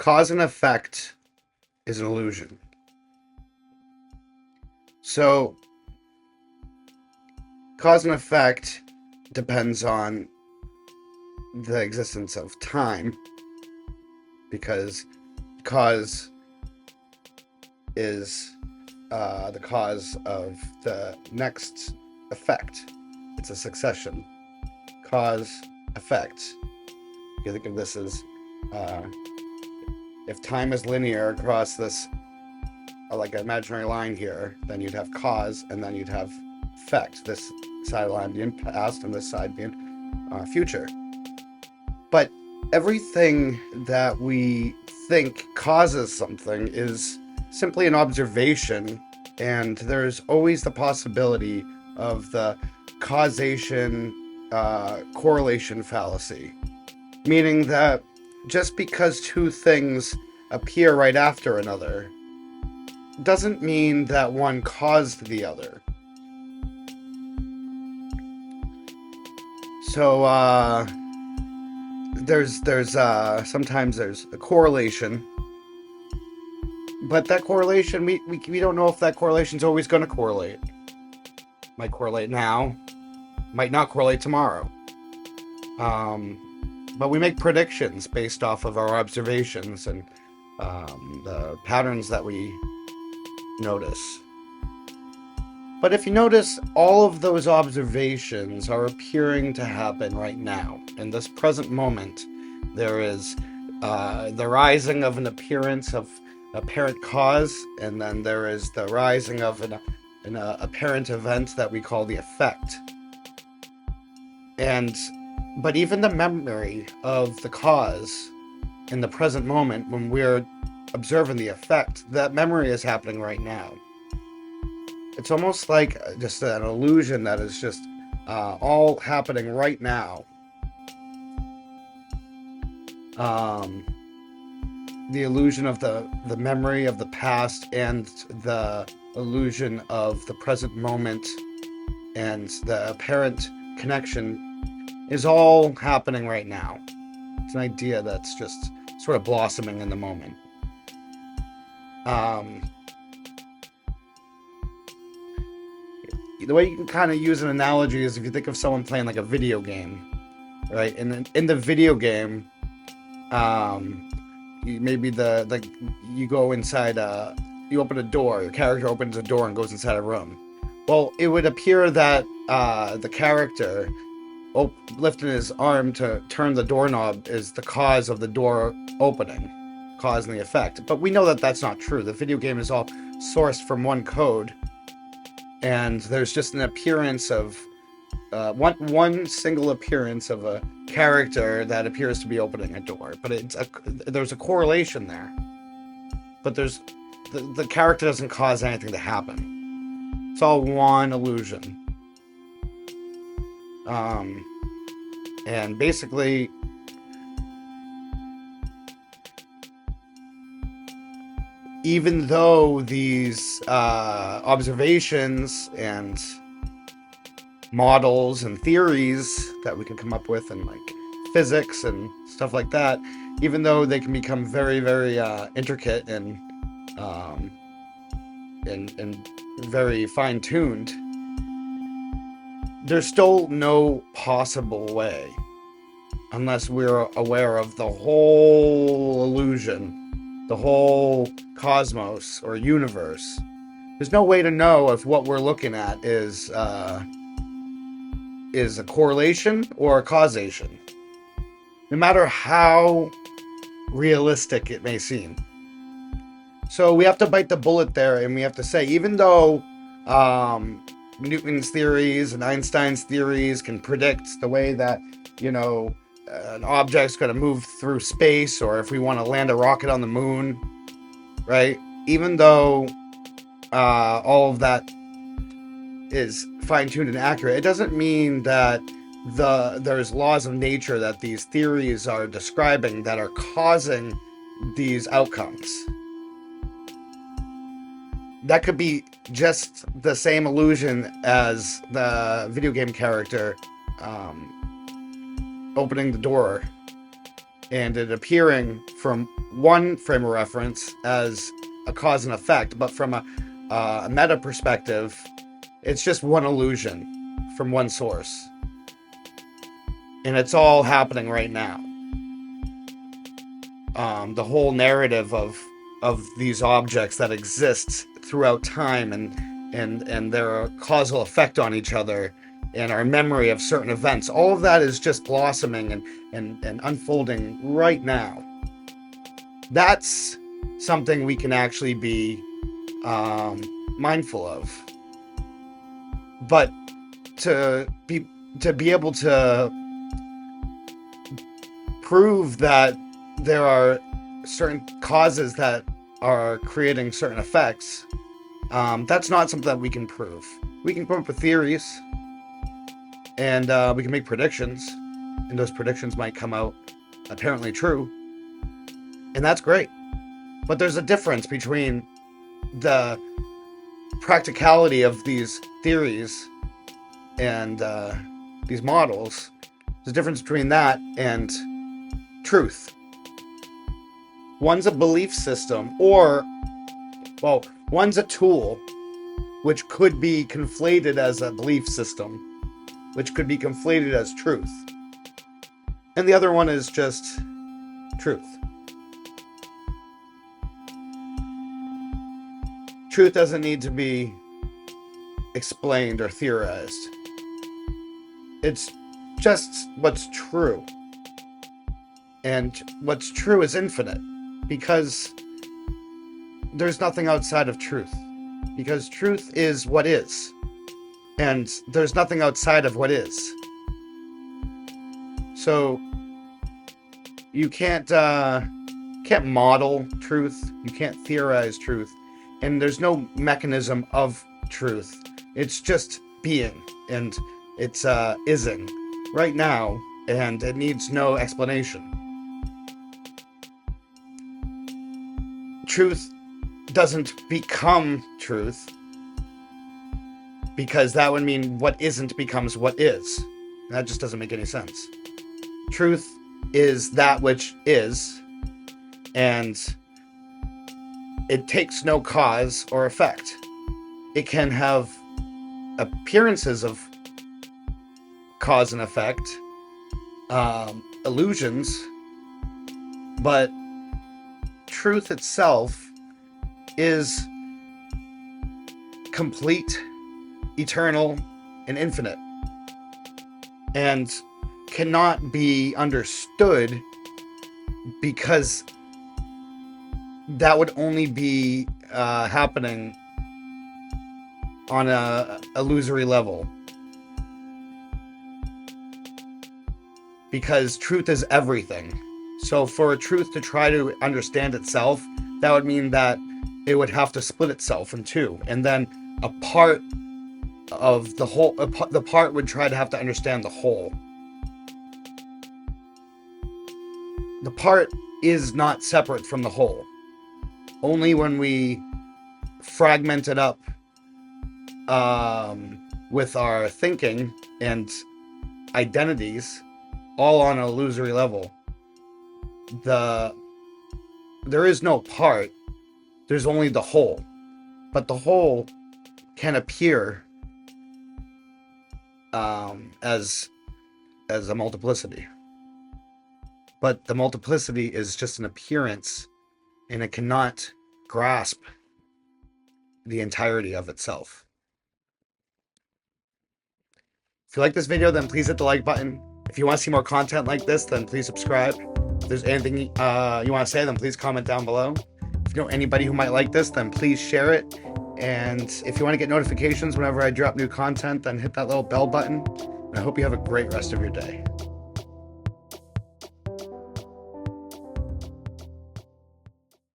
Cause and effect is an illusion. So, cause and effect depends on the existence of time, because cause is the cause of the next effect. It's a succession. Cause, effect. You think of this as if time is linear across this, like an imaginary line here, then you'd have cause and then you'd have effect. This side of the line being past and this side being future. But everything that we think causes something is simply an observation, and there's always the possibility of the causation correlation fallacy, meaning that just because two things appear right after another doesn't mean that one caused the other. So there's sometimes there's a correlation, but that correlation we don't know if that correlation is always going to correlate. Might correlate now, might not correlate tomorrow. But we make predictions based off of our observations and the patterns that we notice. But if you notice, all of those observations are appearing to happen right now. In this present moment, there is the rising of an appearance of apparent cause, and then there is the rising of an apparent event that we call the effect. But even the memory of the cause in the present moment, when we're observing the effect, that memory is happening right now. It's almost like just an illusion that is just all happening right now. The illusion of the memory of the past and the illusion of the present moment and the apparent connection is all happening right now. It's an idea that's just sort of blossoming in the moment. The way you can kind of use an analogy is if you think of someone playing like a video game, right? And in the video game, maybe you go inside, you open a door, your character opens a door and goes inside a room. Well, it would appear that the character lifting his arm to turn the doorknob is the cause of the door opening, cause and the effect. But we know that that's not true. The video game is all sourced from one code, and there's just an appearance of one single appearance of a character that appears to be opening a door. But there's a correlation there. But the character doesn't cause anything to happen. It's all one illusion. And basically, even though these observations and models and theories that we can come up with in like physics and stuff like that, even though they can become very, very intricate and very fine-tuned, there's still no possible way, unless we're aware of the whole illusion, the whole cosmos or universe. There's no way to know if what we're looking at is a correlation or a causation, no matter how realistic it may seem. So we have to bite the bullet there, and we have to say, even though Newton's theories and Einstein's theories can predict the way that, an object's going to move through space, or if we want to land a rocket on the moon, right? Even though all of that is fine-tuned and accurate, it doesn't mean that there's laws of nature that these theories are describing that are causing these outcomes. That could be just the same illusion as the video game character opening the door and it appearing from one frame of reference as a cause and effect, but from a meta perspective, it's just one illusion from one source. And it's all happening right now. The whole narrative of these objects that exist throughout time and their causal effect on each other and our memory of certain events, all of that is just blossoming and unfolding right now. That's something we can actually be mindful of. But to be able to prove that there are certain causes that are creating certain effects, that's not something that we can prove. We can come up with theories, and we can make predictions, and those predictions might come out apparently true, and that's great. But there's a difference between the practicality of these theories and these models. There's a difference between that and truth. One's a belief system, or, well, one's a tool which could be conflated as a belief system, which could be conflated as truth. And the other one is just truth. Truth doesn't need to be explained or theorized. It's just what's true. And what's true is infinite, because there's nothing outside of truth. Because truth is what is, and there's nothing outside of what is. So you can't model truth, you can't theorize truth, and there's no mechanism of truth. It's just being, and it's ising right now, and it needs no explanation. Truth doesn't become truth, because that would mean what isn't becomes what is. That just doesn't make any sense. Truth is that which is, and it takes no cause or effect. It can have appearances of cause and effect, illusions, but truth itself is complete, eternal, and infinite, and cannot be understood, because that would only be happening on a illusory level. Because truth is everything. So for a truth to try to understand itself, that would mean that it would have to split itself in two, and then a part of the whole, the part would try to have to understand the whole. The part is not separate from the whole. Only when we fragment it up with our thinking and identities, all on an illusory level, there is no part, there's only the whole. But the whole can appear as a multiplicity. But the multiplicity is just an appearance, and it cannot grasp the entirety of itself. If you like this video, then please hit the like button. If you want to see more content like this, then please subscribe. If there's anything you want to say, then please comment down below. If you know anybody who might like this, then please share it. And if you want to get notifications whenever I drop new content, then hit that little bell button. And I hope you have a great rest of your day.